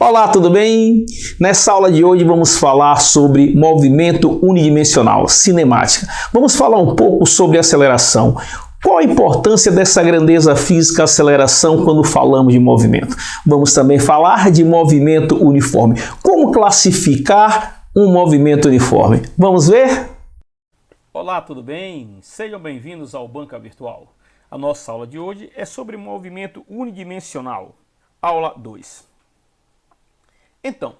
Olá, tudo bem? Nessa aula de hoje vamos falar sobre movimento unidimensional, cinemática. Vamos falar um pouco sobre aceleração. Qual a importância dessa grandeza física, aceleração, quando falamos de movimento? Vamos também falar de movimento uniforme. Como classificar um movimento uniforme? Vamos ver? Olá, tudo bem? Sejam bem-vindos ao Banca Virtual. A nossa aula de hoje é sobre movimento unidimensional, aula 2. Então,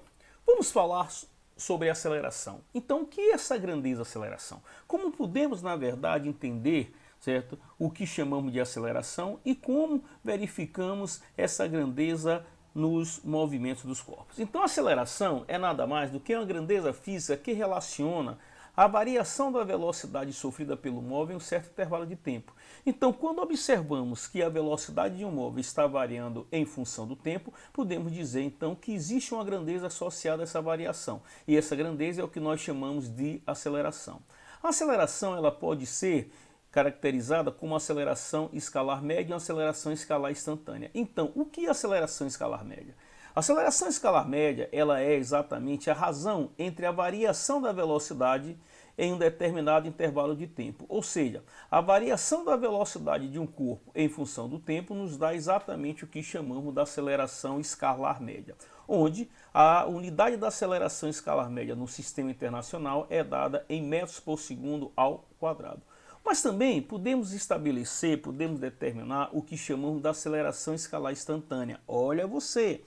vamos falar sobre aceleração. Então, o que é essa grandeza aceleração? Como podemos, na verdade, entender, certo, o que chamamos de aceleração e como verificamos essa grandeza nos movimentos dos corpos? Então, a aceleração é nada mais do que uma grandeza física que relaciona a variação da velocidade sofrida pelo móvel em um certo intervalo de tempo. Então, quando observamos que a velocidade de um móvel está variando em função do tempo, podemos dizer então que existe uma grandeza associada a essa variação. E essa grandeza é o que nós chamamos de aceleração. A aceleração ela pode ser caracterizada como aceleração escalar média e uma aceleração escalar instantânea. Então, o que é aceleração escalar média? A aceleração escalar média ela é exatamente a razão entre a variação da velocidade em um determinado intervalo de tempo. Ou seja, a variação da velocidade de um corpo em função do tempo nos dá exatamente o que chamamos da aceleração escalar média, onde a unidade da aceleração escalar média no sistema internacional é dada em metros por segundo ao quadrado. Mas também podemos estabelecer, podemos determinar o que chamamos da aceleração escalar instantânea. Olha você!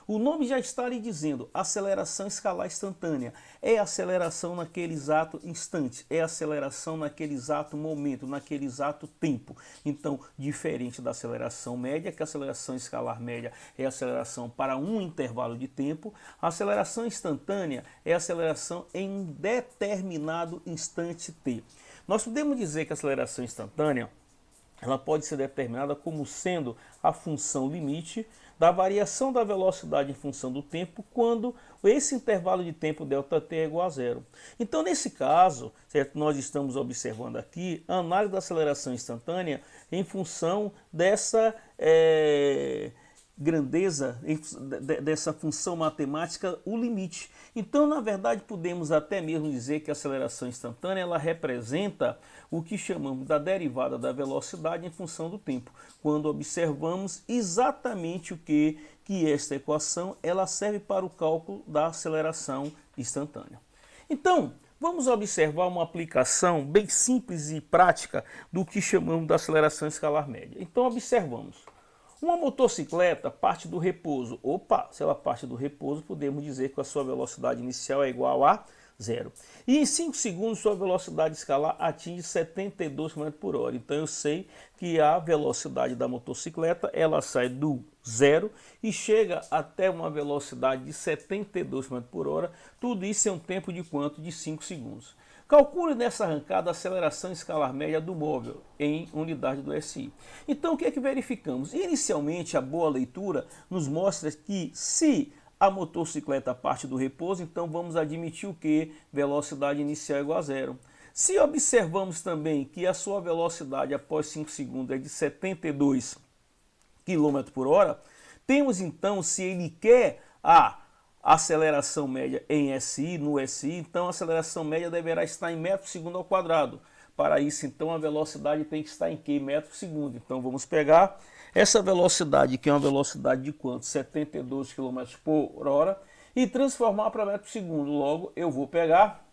O nome já está lhe dizendo, aceleração escalar instantânea. É aceleração naquele exato instante, é aceleração naquele exato momento, naquele exato tempo. Então, diferente da aceleração média, que a aceleração escalar média é aceleração para um intervalo de tempo, a aceleração instantânea é aceleração em um determinado instante t. Nós podemos dizer que a aceleração instantânea ela pode ser determinada como sendo a função limite da variação da velocidade em função do tempo quando esse intervalo de tempo ΔT é igual a zero. Então, nesse caso, certo, nós estamos observando aqui a análise da aceleração instantânea em função dessa grandeza, dessa função matemática, o limite. Então, na verdade, podemos até mesmo dizer que a aceleração instantânea ela representa o que chamamos da derivada da velocidade em função do tempo, quando observamos exatamente o que esta equação ela serve para o cálculo da aceleração instantânea. Então, vamos observar uma aplicação bem simples e prática do que chamamos da aceleração escalar média. Então, observamos. Uma motocicleta parte do repouso. Opa, se ela parte do repouso, podemos dizer que a sua velocidade inicial é igual a zero. E em 5 segundos, sua velocidade escalar atinge 72 km por hora. Então eu sei que a velocidade da motocicleta ela sai do zero e chega até uma velocidade de 72 km por hora. Tudo isso em um tempo de quanto? De 5 segundos. Calcule nessa arrancada a aceleração escalar média do móvel em unidade do SI. Então o que é que verificamos? Inicialmente a boa leitura nos mostra que se a motocicleta parte do repouso, então vamos admitir o que? Velocidade inicial é igual a zero. Se observamos também que a sua velocidade após 5 segundos é de 72 km por hora, temos então, se ele quer a aceleração média em SI, no SI, então a aceleração média deverá estar em metro por segundo ao quadrado. Para isso, então, a velocidade tem que estar em que? Metro por segundo. Então, vamos pegar essa velocidade, que é uma velocidade de quanto? 72 km por hora, e transformar para metro por segundo. Logo, eu vou pegar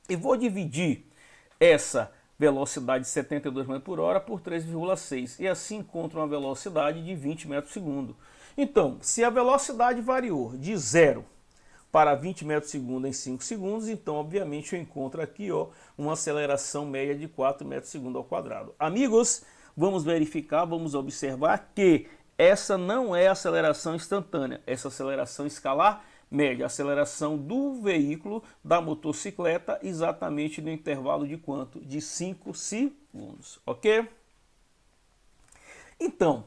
e vou dividir essa velocidade de 72 km por hora por 3,6. E assim encontro uma velocidade de 20 metros por segundo. Então, se a velocidade variou de 0 para 20 metros por segundo em 5 segundos, então, obviamente, eu encontro aqui uma aceleração média de 4 metros por segundo ao quadrado. Amigos, vamos verificar, vamos observar que essa não é aceleração instantânea, essa aceleração escalar média, a aceleração do veículo, da motocicleta, exatamente no intervalo de quanto? De 5 segundos, ok? Então,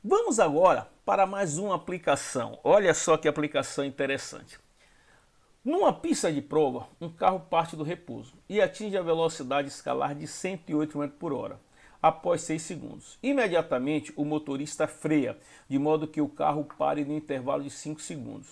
vamos agora para mais uma aplicação. Olha só que aplicação interessante. Numa pista de prova, um carro parte do repouso e atinge a velocidade escalar de 108 km por hora. após 6 segundos. Imediatamente o motorista freia, de modo que o carro pare no intervalo de 5 segundos.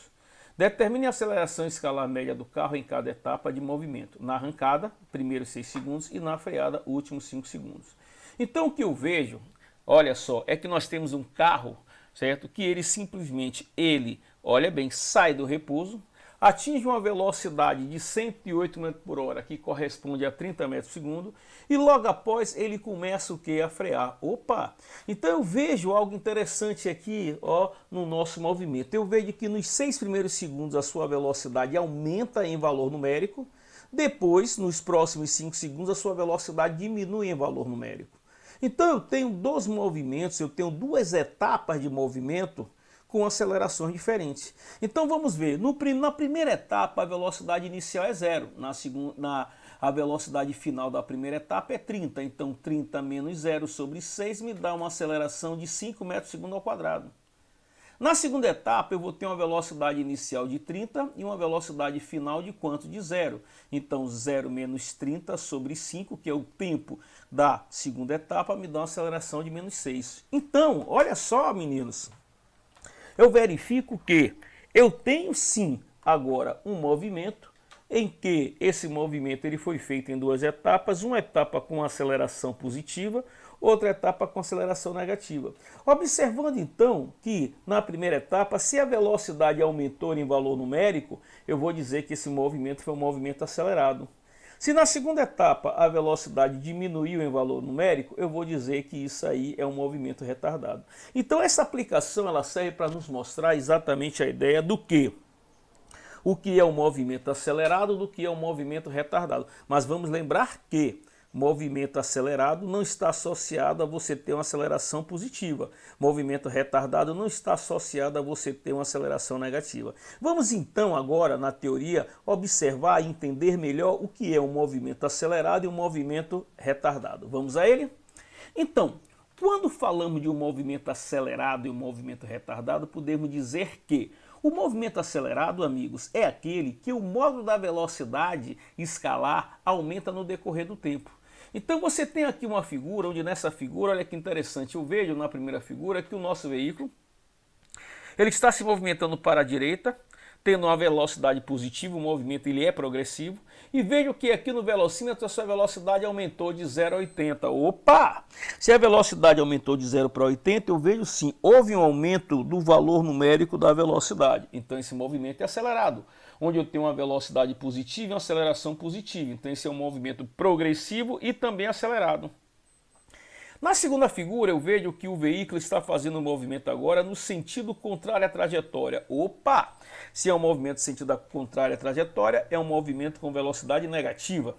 Determine a aceleração escalar média do carro em cada etapa de movimento. Na arrancada, primeiros 6 segundos e na freada, últimos 5 segundos. Então o que eu vejo, olha só, é que nós temos um carro, certo? Que ele simplesmente, olha bem, sai do repouso, atinge uma velocidade de 108 km por hora, que corresponde a 30 metros por segundo, e logo após ele começa o que? A frear. Opa! Então eu vejo algo interessante aqui, ó, no nosso movimento. Eu vejo que nos 6 primeiros segundos a sua velocidade aumenta em valor numérico, depois, nos próximos 5 segundos, a sua velocidade diminui em valor numérico. Então eu tenho dois movimentos, eu tenho duas etapas de movimento com acelerações diferentes. Então vamos ver, na primeira etapa a velocidade inicial é 0, a velocidade final da primeira etapa é 30, então 30 menos 0 sobre 6 me dá uma aceleração de 5 metros por segundo ao quadrado. Na segunda etapa eu vou ter uma velocidade inicial de 30 e uma velocidade final de quanto? De 0. Então 0 menos 30 sobre 5, que é o tempo da segunda etapa, me dá uma aceleração de menos 6. Então, olha só, meninos, eu verifico que eu tenho sim agora um movimento em que esse movimento ele foi feito em duas etapas, uma etapa com aceleração positiva, outra etapa com aceleração negativa. Observando então que na primeira etapa, se a velocidade aumentou em valor numérico, eu vou dizer que esse movimento foi um movimento acelerado. Se na segunda etapa a velocidade diminuiu em valor numérico, eu vou dizer que isso aí é um movimento retardado. Então essa aplicação ela serve para nos mostrar exatamente a ideia do que o que é um movimento acelerado, do que é um movimento retardado. Mas vamos lembrar que movimento acelerado não está associado a você ter uma aceleração positiva. Movimento retardado não está associado a você ter uma aceleração negativa. Vamos então agora, na teoria, observar e entender melhor o que é um movimento acelerado e um movimento retardado. Vamos a ele? Então, quando falamos de um movimento acelerado e um movimento retardado, podemos dizer que o movimento acelerado, amigos, é aquele que o módulo da velocidade escalar aumenta no decorrer do tempo. Então você tem aqui uma figura, onde nessa figura, olha que interessante, eu vejo na primeira figura que o nosso veículo ele está se movimentando para a direita, tendo uma velocidade positiva, o movimento ele é progressivo, e vejo que aqui no velocímetro a sua velocidade aumentou de 0 a 80. Opa! Se a velocidade aumentou de 0 para 80, eu vejo sim, houve um aumento do valor numérico da velocidade. Então esse movimento é acelerado, onde eu tenho uma velocidade positiva e uma aceleração positiva. Então esse é um movimento progressivo e também acelerado. Na segunda figura eu vejo que o veículo está fazendo um movimento agora no sentido contrário à trajetória. Opa! Se é um movimento no sentido contrário à trajetória, é um movimento com velocidade negativa.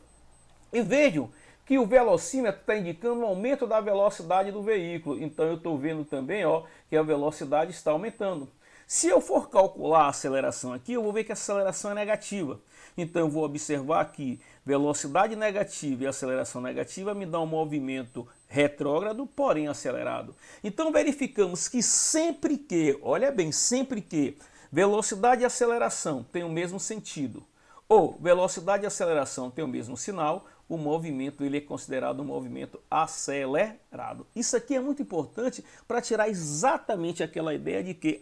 E vejo que o velocímetro está indicando um aumento da velocidade do veículo. Então eu estou vendo também, ó, que a velocidade está aumentando. Se eu for calcular a aceleração aqui, eu vou ver que a aceleração é negativa. Então eu vou observar que velocidade negativa e aceleração negativa me dá um movimento retrógrado, porém acelerado. Então verificamos que sempre que, olha bem, sempre que velocidade e aceleração têm o mesmo sentido, ou velocidade e aceleração têm o mesmo sinal, o movimento ele é considerado um movimento acelerado. Isso aqui é muito importante para tirar exatamente aquela ideia de que,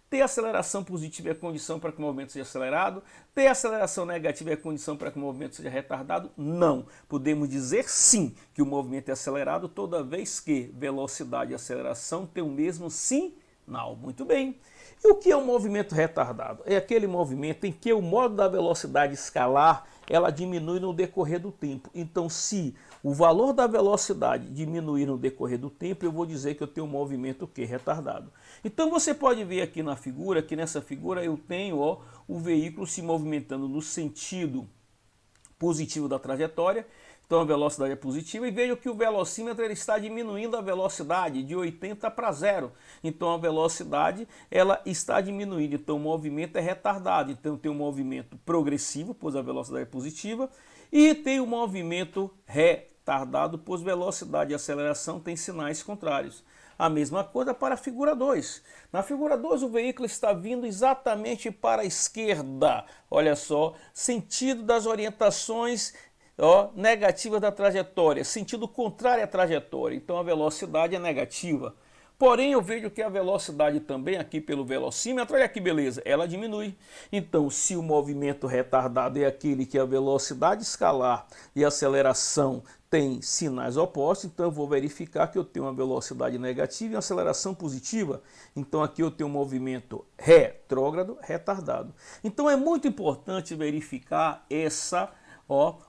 ter aceleração positiva é condição para que o movimento seja acelerado, ter aceleração negativa é condição para que o movimento seja retardado. Não. Podemos dizer sim que o movimento é acelerado toda vez que velocidade e aceleração têm o mesmo sinal. Muito bem. E o que é um movimento retardado? É aquele movimento em que o módulo da velocidade escalar ela diminui no decorrer do tempo. Então, se o valor da velocidade diminuir no decorrer do tempo, eu vou dizer que eu tenho um movimento retardado. Então, você pode ver aqui na figura, que nessa figura eu tenho o veículo se movimentando no sentido positivo da trajetória. Então a velocidade é positiva e vejo que o velocímetro ele está diminuindo a velocidade de 80 para 0. Então a velocidade ela está diminuindo, então o movimento é retardado. Então tem um movimento progressivo, pois a velocidade é positiva, e tem o movimento retardado, pois velocidade e aceleração têm sinais contrários. A mesma coisa para a figura 2. Na figura 2 o veículo está vindo exatamente para a esquerda. Olha só, sentido das orientações negativa da trajetória, sentido contrário à trajetória. Então a velocidade é negativa. Porém, eu vejo que a velocidade também, aqui pelo velocímetro, olha que beleza, ela diminui. Então, se o movimento retardado é aquele que a velocidade escalar e a aceleração tem sinais opostos, então eu vou verificar que eu tenho uma velocidade negativa e uma aceleração positiva. Então, aqui eu tenho um movimento retrógrado, retardado. Então, é muito importante verificar essa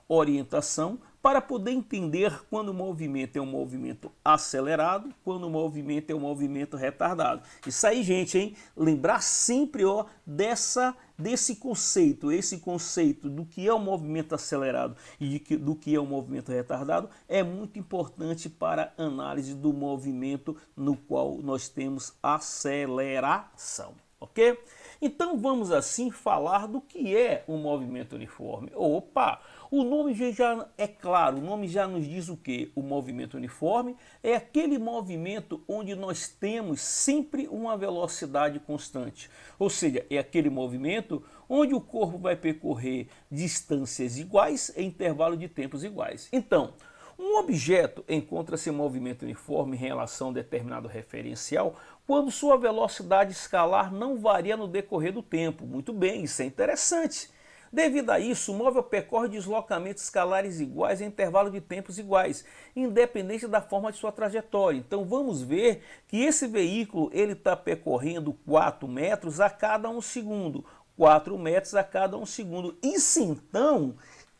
orientação para poder entender quando o movimento é um movimento acelerado, quando o movimento é um movimento retardado. Isso aí, gente, hein? Lembrar sempre desse conceito, esse conceito do que é um movimento acelerado e do que é um movimento retardado é muito importante para a análise do movimento no qual nós temos aceleração, ok? Então vamos assim falar do que é um movimento uniforme. Opa! O nome já é claro, o nome já nos diz o que? O movimento uniforme é aquele movimento onde nós temos sempre uma velocidade constante. Ou seja, é aquele movimento onde o corpo vai percorrer distâncias iguais em intervalo de tempos iguais. Então, um objeto encontra-se em movimento uniforme em relação a um determinado referencial quando sua velocidade escalar não varia no decorrer do tempo. Muito bem, isso é interessante. Devido a isso, o móvel percorre deslocamentos escalares iguais em intervalo de tempos iguais, independente da forma de sua trajetória. Então vamos ver que esse veículo está percorrendo 4 metros a cada 1 segundo. 4 metros a cada 1 segundo. Isso então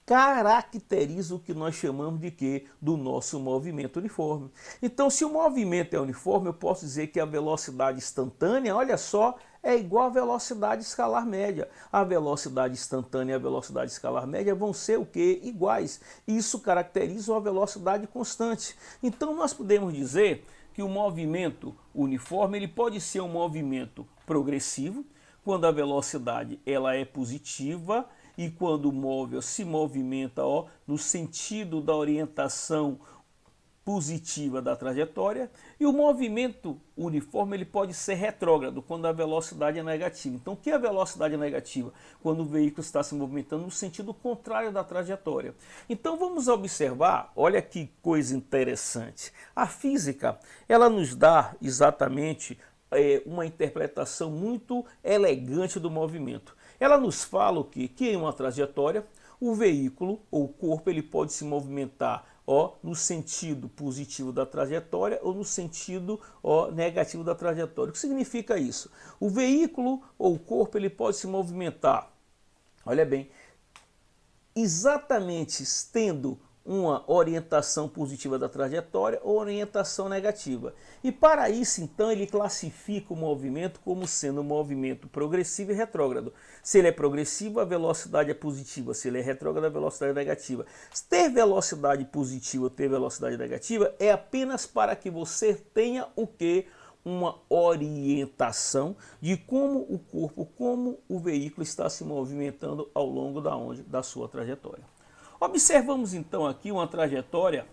caracteriza o que nós chamamos de quê? Do nosso movimento uniforme. Então, se o movimento é uniforme, eu posso dizer que a velocidade instantânea, olha só, é igual à velocidade escalar média. A velocidade instantânea e a velocidade escalar média vão ser o quê? Iguais. Isso caracteriza uma velocidade constante. Então, nós podemos dizer que o movimento uniforme ele pode ser um movimento progressivo, quando a velocidade ela é positiva, e quando o móvel se movimenta no sentido da orientação positiva da trajetória, e o movimento uniforme ele pode ser retrógrado, quando a velocidade é negativa. Então, o que é a velocidade negativa? Quando o veículo está se movimentando no sentido contrário da trajetória. Então, vamos observar, olha que coisa interessante. A física, ela nos dá exatamente uma interpretação muito elegante do movimento. Ela nos fala que em uma trajetória, o veículo ou o corpo ele pode se movimentar no sentido positivo da trajetória ou no sentido negativo da trajetória. O que significa isso? O veículo ou o corpo ele pode se movimentar, olha bem, exatamente tendo uma orientação positiva da trajetória ou orientação negativa. E para isso, então, ele classifica o movimento como sendo um movimento progressivo e retrógrado. Se ele é progressivo, a velocidade é positiva. Se ele é retrógrado, a velocidade é negativa. Ter velocidade positiva ou ter velocidade negativa é apenas para que você tenha o quê? Uma orientação de como o corpo, como o veículo está se movimentando ao longo da sua trajetória. Observamos então aqui uma trajetória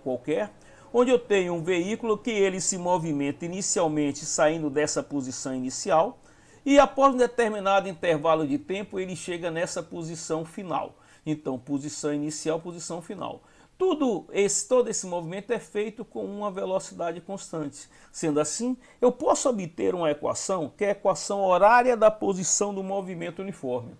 qualquer, onde eu tenho um veículo que ele se movimenta inicialmente saindo dessa posição inicial e após um determinado intervalo de tempo ele chega nessa posição final. Então, posição inicial, posição final. Todo esse movimento é feito com uma velocidade constante. Sendo assim, eu posso obter uma equação que é a equação horária da posição do movimento uniforme.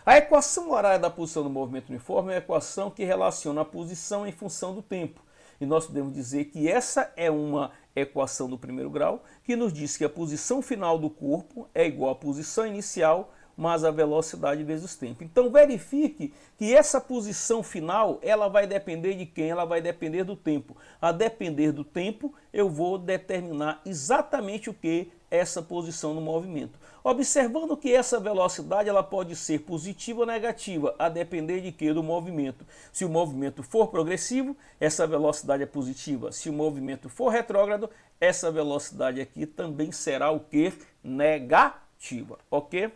A equação horária da posição do movimento uniforme é uma equação que relaciona a posição em função do tempo. E nós podemos dizer que essa é uma equação do primeiro grau, que nos diz que a posição final do corpo é igual à posição inicial, mais a velocidade vezes o tempo. Então verifique que essa posição final, ela vai depender de quem? Ela vai depender do tempo. A depender do tempo, eu vou determinar exatamente o que? Essa posição no movimento. Observando que essa velocidade ela pode ser positiva ou negativa, a depender de quê? Do movimento. Se o movimento for progressivo, essa velocidade é positiva. Se o movimento for retrógrado, essa velocidade aqui também será o quê? Negativa, ok?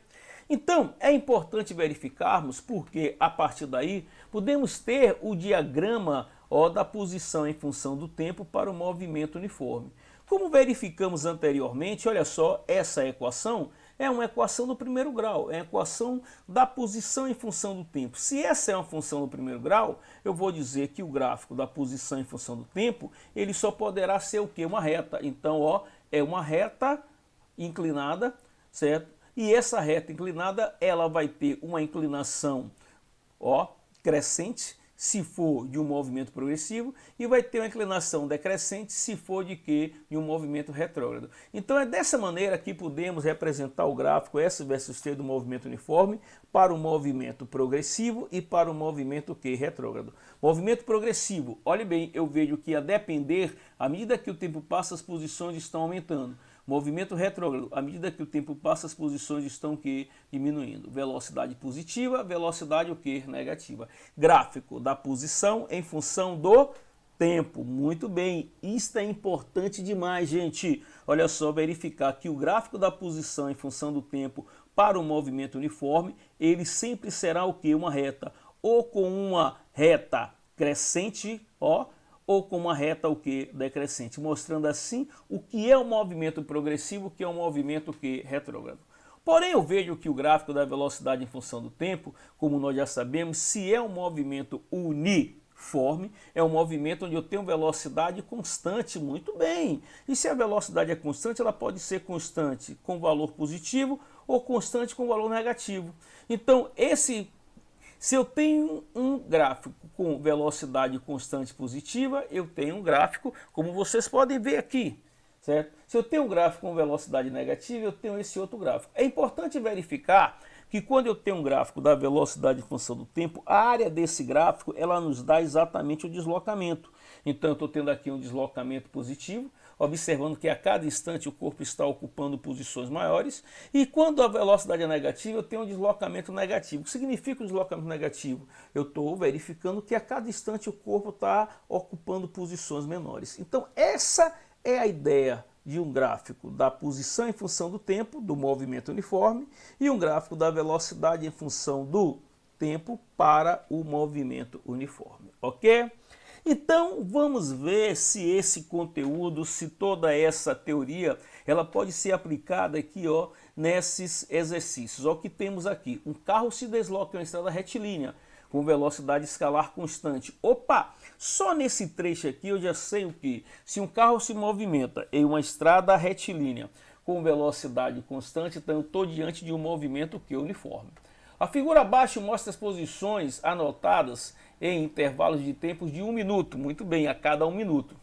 Então, é importante verificarmos porque, a partir daí, podemos ter o diagrama da posição em função do tempo para o movimento uniforme. Como verificamos anteriormente, olha só, essa equação É uma equação do primeiro grau, é a equação da posição em função do tempo. Se essa é uma função do primeiro grau, eu vou dizer que o gráfico da posição em função do tempo, ele só poderá ser o quê? Uma reta. Então, ó, é uma reta inclinada, certo? E essa reta inclinada, ela vai ter uma inclinação, ó, crescente, se for de um movimento progressivo, e vai ter uma inclinação decrescente se for de quê? De um movimento retrógrado. Então é dessa maneira que podemos representar o gráfico S versus T do movimento uniforme para o movimento progressivo e para o movimento quê? Retrógrado. Movimento progressivo, olhe bem, eu vejo que a depender, à medida que o tempo passa, as posições estão aumentando. Movimento retrógrado, à medida que o tempo passa, as posições estão que diminuindo. Velocidade positiva, velocidade o que? Negativa. Gráfico da posição em função do tempo. Muito bem, isso é importante demais, gente. Olha só, verificar que o gráfico da posição em função do tempo para o movimento uniforme, ele sempre será o que? Uma reta. Ou com uma reta crescente, ó, ou com uma reta o que? Decrescente, mostrando assim o que é um movimento progressivo, o que é um movimento que? Retrógrado. Porém, eu vejo que o gráfico da velocidade em função do tempo, como nós já sabemos, se é um movimento uniforme, é um movimento onde eu tenho velocidade constante, muito bem. E se a velocidade é constante, ela pode ser constante com valor positivo ou constante com valor negativo. Então, se eu tenho um gráfico com velocidade constante positiva, eu tenho um gráfico, como vocês podem ver aqui, certo? Se eu tenho um gráfico com velocidade negativa, eu tenho esse outro gráfico. É importante verificar que quando eu tenho um gráfico da velocidade em função do tempo, a área desse gráfico, ela nos dá exatamente o deslocamento. Então eu estou tendo aqui um deslocamento positivo, observando que a cada instante o corpo está ocupando posições maiores, e quando a velocidade é negativa, eu tenho um deslocamento negativo. O que significa um deslocamento negativo? Eu estou verificando que a cada instante o corpo está ocupando posições menores. Então essa é a ideia de um gráfico da posição em função do tempo, do movimento uniforme, e um gráfico da velocidade em função do tempo para o movimento uniforme, ok? Então vamos ver se esse conteúdo, se toda essa teoria, ela pode ser aplicada aqui, ó, nesses exercícios. Ó, o que temos aqui, um carro se desloca em uma estrada retilínea com velocidade escalar constante. Opa, só nesse trecho aqui eu já sei o que? Se um carro se movimenta em uma estrada retilínea com velocidade constante, então eu estou diante de um movimento que uniforme. A figura abaixo mostra as posições anotadas em intervalos de tempos de 1 minuto, muito bem, a cada 1 minuto,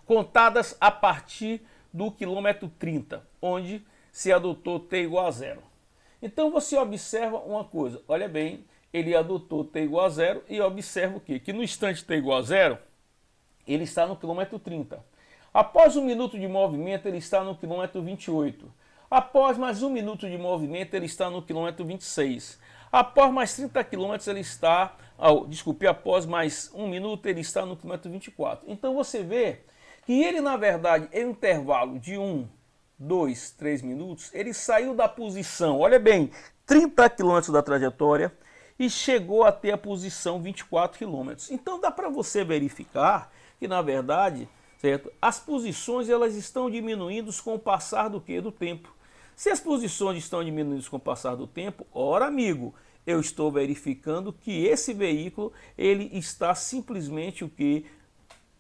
contadas a partir do quilômetro 30, onde se adotou t igual a 0. Então você observa uma coisa, olha bem, ele adotou t igual a 0 e observa o quê? Que no instante t igual a 0, ele está no quilômetro 30. Após 1 minuto de movimento, ele está no quilômetro 28. Após mais 1 minuto de movimento, ele está no quilômetro 26. Após mais 30 quilômetros, ele está... após mais 1 minuto, ele está no quilômetro 24. Então você vê que ele, na verdade, em um intervalo de 1, 2, 3 minutos, ele saiu da posição, olha bem, 30 quilômetros da trajetória e chegou até a posição 24 quilômetros. Então dá para você verificar que, na verdade, certo, as posições elas estão diminuindo com o passar do quê? Do tempo. Se as posições estão diminuindo com o passar do tempo, ora amigo, eu estou verificando que esse veículo ele está simplesmente o que?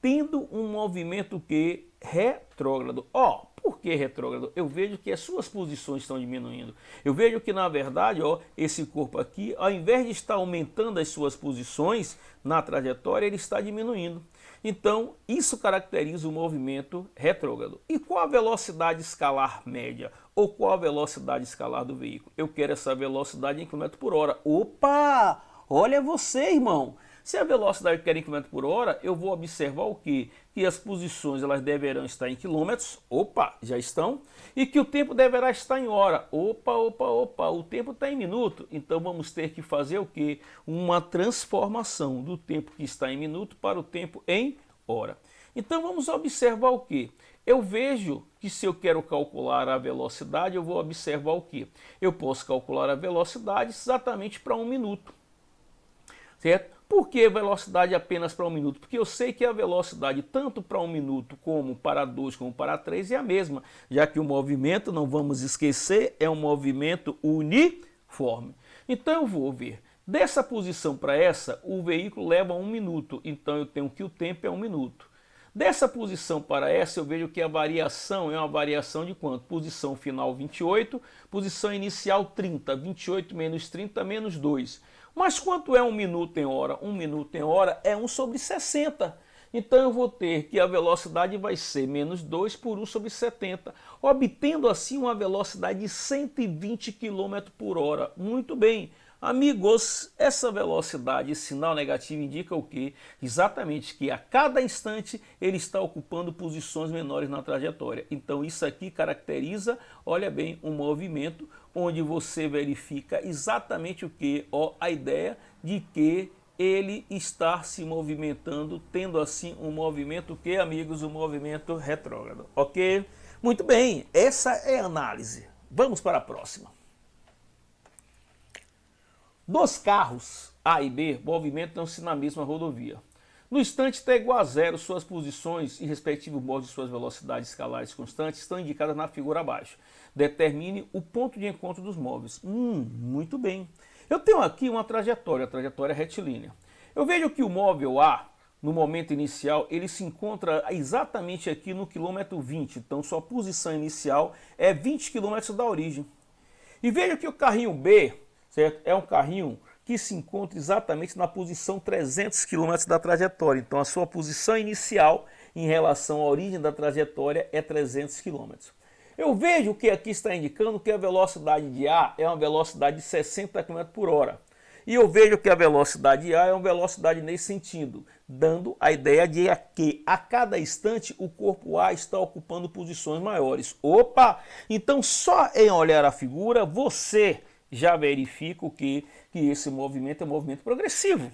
Tendo um movimento que? Retrógrado. Ó, por que retrógrado? Eu vejo que as suas posições estão diminuindo. Eu vejo que na verdade, ó, esse corpo aqui, ao invés de estar aumentando as suas posições na trajetória, ele está diminuindo. Então, isso caracteriza o movimento retrógrado. E qual a velocidade escalar média? Ou qual a velocidade escalar do veículo? Eu quero essa velocidade em km por hora. Opa! Olha você, irmão! Se a velocidade eu quero em km por hora, eu vou observar o quê? Que as posições elas deverão estar em quilômetros. Opa, já estão. E que o tempo deverá estar em hora. Opa, opa, opa, o tempo está em minuto. Então vamos ter que fazer o quê? Uma transformação do tempo que está em minuto para o tempo em hora. Então vamos observar o quê? Eu vejo que se eu quero calcular a velocidade, eu vou observar o quê? Eu posso calcular a velocidade exatamente para 1 minuto. Certo? Por que velocidade apenas para 1 minuto? Porque eu sei que a velocidade tanto para 1 minuto como para 2 como para 3 é a mesma, já que o movimento, não vamos esquecer, é um movimento uniforme. Então eu vou ver, dessa posição para essa, o veículo leva 1 minuto, então eu tenho que o tempo é 1 minuto. Dessa posição para essa, eu vejo que a variação é uma variação de quanto? Posição final 28, posição inicial 30, 28 menos 30 menos 2. Mas quanto é 1 minuto em hora? 1 minuto em hora é 1 sobre 60. Então eu vou ter que a velocidade vai ser menos 2 por 1 sobre 70, obtendo assim uma velocidade de 120 km por hora. Muito bem. Amigos, essa velocidade, sinal negativo, indica o quê? Exatamente que a cada instante ele está ocupando posições menores na trajetória. Então isso aqui caracteriza, olha bem, um movimento onde você verifica exatamente o que? A ideia de que ele está se movimentando, tendo assim um movimento que, amigos, um movimento retrógrado, ok? Muito bem, essa é a análise. Vamos para a próxima. Dos carros A e B movimentam-se na mesma rodovia. No instante t igual a 0, suas posições e respectivos modos de suas velocidades escalares constantes estão indicadas na figura abaixo. Determine o ponto de encontro dos móveis. Muito bem. Eu tenho aqui uma trajetória, a trajetória retilínea. Eu vejo que o móvel A, no momento inicial, ele se encontra exatamente aqui no quilômetro 20. Então, sua posição inicial é 20 km da origem. E vejo que o carrinho B, certo? É um carrinho que se encontra exatamente na posição 300 km da trajetória. Então, a sua posição inicial em relação à origem da trajetória é 300 km. Eu vejo que aqui está indicando que a velocidade de A é uma velocidade de 60 km por hora. E eu vejo que a velocidade A é uma velocidade nesse sentido, dando a ideia de que a cada instante o corpo A está ocupando posições maiores. Opa! Então, só em olhar a figura, você já verifico que esse movimento é um movimento progressivo.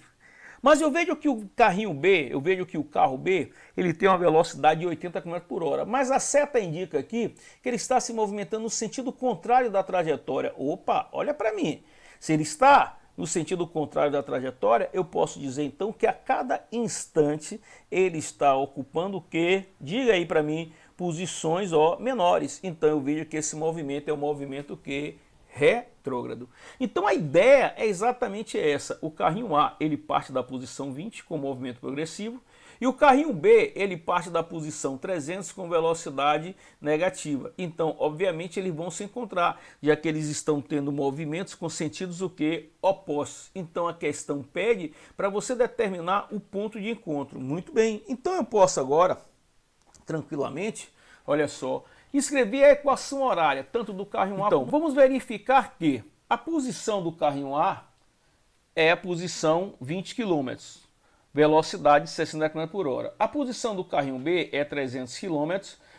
Mas eu vejo que o carrinho B, eu vejo que o carro B, ele tem uma velocidade de 80 km por hora. Mas a seta indica aqui que ele está se movimentando no sentido contrário da trajetória. Opa, olha para mim. Se ele está no sentido contrário da trajetória, eu posso dizer então que a cada instante ele está ocupando o quê? Diga aí para mim, posições menores. Então eu vejo que esse movimento é um movimento que retrógrado. Então a ideia é exatamente essa. O carrinho A, ele parte da posição 20 com movimento progressivo, e o carrinho B, ele parte da posição 300 com velocidade negativa. Então, obviamente, eles vão se encontrar, já que eles estão tendo movimentos com sentidos o que? Opostos. Então a questão pede para você determinar o ponto de encontro. Muito bem. Então eu posso agora, tranquilamente, olha só, escrevi a equação horária, tanto do carrinho A. Então, vamos verificar que a posição do carrinho A é a posição 20 km, velocidade 60 km por hora. A posição do carrinho B é 300 km,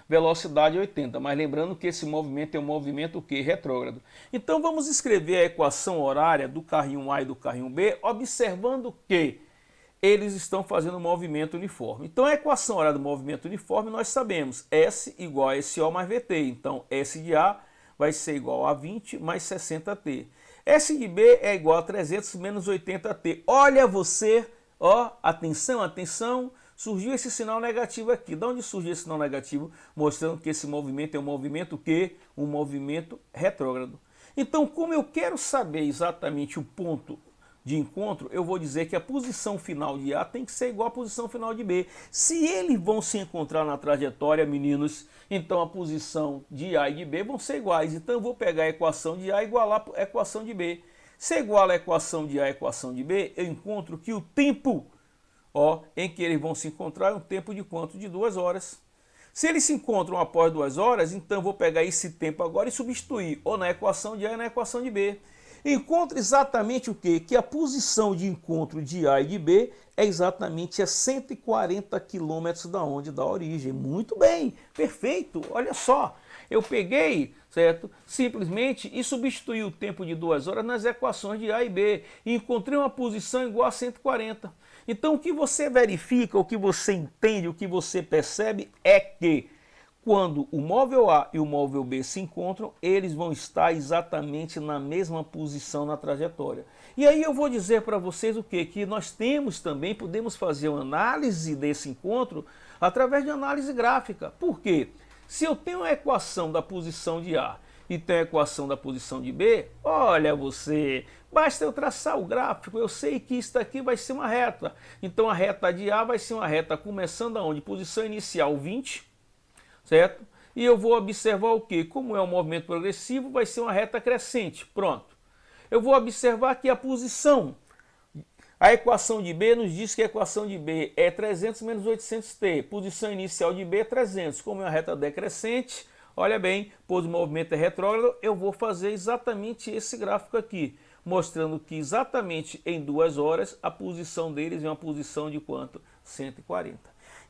velocidade 80. Mas lembrando que esse movimento é um movimento que? Retrógrado. Então vamos escrever a equação horária do carrinho A e do carrinho B, observando que eles estão fazendo um movimento uniforme. Então a equação horária do movimento uniforme nós sabemos, S igual a SO mais VT. Então S de A vai ser igual a 20 mais 60T. S de B é igual a 300 menos 80T. Olha você, atenção, atenção, surgiu esse sinal negativo aqui. De onde surgiu esse sinal negativo? Mostrando que esse movimento é um movimento que? Um movimento retrógrado. Então, como eu quero saber exatamente o ponto de encontro, eu vou dizer que a posição final de A tem que ser igual à posição final de B. Se eles vão se encontrar na trajetória, meninos, então a posição de A e de B vão ser iguais. Então eu vou pegar a equação de A e igualar a equação de B. Se iguala a equação de A à equação de B, eu encontro que o tempo em que eles vão se encontrar é um tempo de quanto? De 2 horas. Se eles se encontram após 2 horas, então eu vou pegar esse tempo agora e substituir ou na equação de A ou na equação de B. Encontra exatamente o quê? Que a posição de encontro de A e de B é exatamente a 140 km da onde? Da origem. Muito bem, perfeito, olha só. Eu peguei, certo? Simplesmente e substituí o tempo de 2 horas nas equações de A e B e encontrei uma posição igual a 140. Então o que você verifica, o que você entende, o que você percebe é que quando o móvel A e o móvel B se encontram, eles vão estar exatamente na mesma posição na trajetória. E aí eu vou dizer para vocês o quê? Que nós podemos fazer uma análise desse encontro através de análise gráfica. Por quê? Se eu tenho a equação da posição de A e tenho a equação da posição de B, olha você, basta eu traçar o gráfico, eu sei que isso aqui vai ser uma reta. Então a reta de A vai ser uma reta começando aonde? Posição inicial 20, certo? E eu vou observar o quê? Como é um movimento progressivo, vai ser uma reta crescente. Pronto. Eu vou observar que a posição, a equação de B nos diz que a equação de B é 300 menos 800t. Posição inicial de B é 300. Como é uma reta decrescente, olha bem, pois o movimento é retrógrado, eu vou fazer exatamente esse gráfico aqui, mostrando que exatamente em 2 horas a posição deles é uma posição de quanto? 140.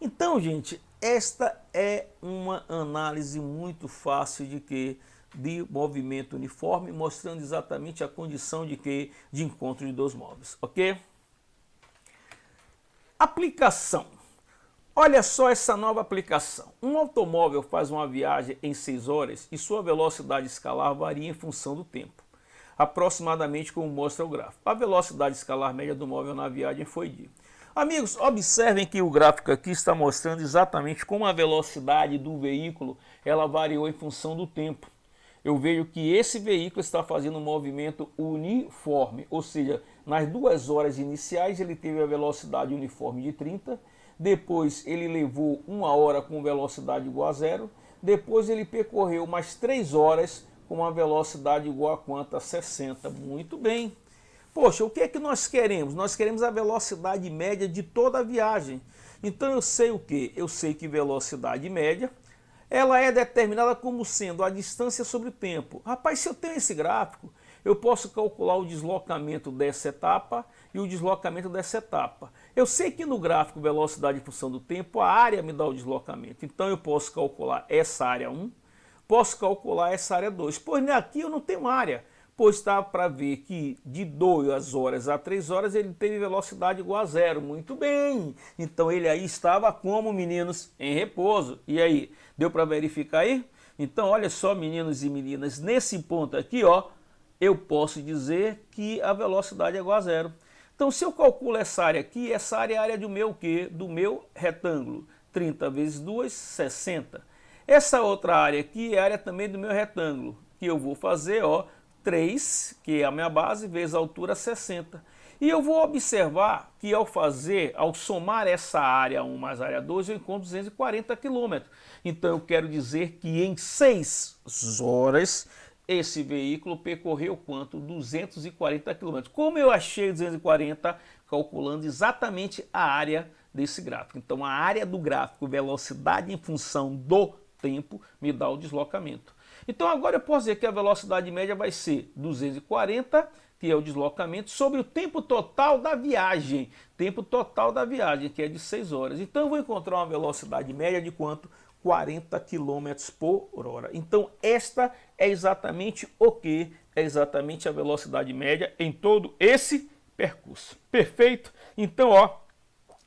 Então, gente, esta é uma análise muito fácil de movimento uniforme, mostrando exatamente a condição de encontro de dois móveis, ok? Aplicação. Olha só essa nova aplicação. Um automóvel faz uma viagem em 6 horas e sua velocidade escalar varia em função do tempo, aproximadamente como mostra o gráfico. A velocidade escalar média do móvel na viagem foi de... Amigos, observem que o gráfico aqui está mostrando exatamente como a velocidade do veículo ela variou em função do tempo. Eu vejo que esse veículo está fazendo um movimento uniforme, ou seja, nas 2 horas iniciais ele teve a velocidade uniforme de 30, depois ele levou 1 hora com velocidade igual a 0, depois ele percorreu mais 3 horas com uma velocidade igual a quanto? A 60. Muito bem. Poxa, o que é que nós queremos? Nós queremos a velocidade média de toda a viagem. Então eu sei o quê? Eu sei que velocidade média, ela é determinada como sendo a distância sobre o tempo. Rapaz, se eu tenho esse gráfico, eu posso calcular o deslocamento dessa etapa e o deslocamento dessa etapa. Eu sei que no gráfico velocidade em função do tempo, a área me dá o deslocamento. Então eu posso calcular essa área 1, posso calcular essa área 2. Pois aqui eu não tenho área. Pois está para ver que de 2 horas a 3 horas ele teve velocidade igual a 0. Muito bem. Então ele aí estava como, meninos? Em repouso. E aí, deu para verificar aí? Então olha só, meninos e meninas, nesse ponto aqui, ó, eu posso dizer que a velocidade é igual a 0. Então se eu calculo essa área aqui, essa área é a área do meu quê? Do meu retângulo. 30 vezes 2, 60. Essa outra área aqui é a área também do meu retângulo, que eu vou fazer, ó, 3, que é a minha base, vezes a altura 60. E eu vou observar que ao somar essa área 1 mais a área 2, eu encontro 240 km. Então eu quero dizer que em 6 horas esse veículo percorreu quanto? 240 km. Como eu achei 240? Calculando exatamente a área desse gráfico. Então a área do gráfico, velocidade em função do tempo, me dá o deslocamento. Então agora eu posso dizer que a velocidade média vai ser 240, que é o deslocamento, sobre o tempo total da viagem. Tempo total da viagem, que é de 6 horas. Então eu vou encontrar uma velocidade média de quanto? 40 km por hora. Então esta é exatamente o que? É exatamente a velocidade média em todo esse percurso. Perfeito? Então, ó,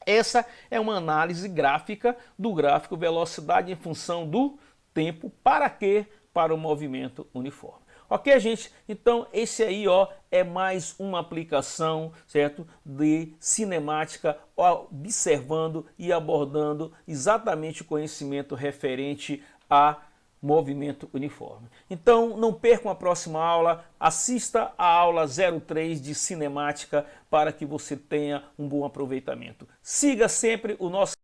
essa é uma análise gráfica do gráfico velocidade em função do tempo. Para quê? Para o movimento uniforme. Ok, gente? Então esse aí, ó, é mais uma aplicação, certo, de cinemática, observando e abordando exatamente o conhecimento referente a movimento uniforme. Então não percam a próxima aula, assista a aula 03 de cinemática para que você tenha um bom aproveitamento. Siga sempre o nosso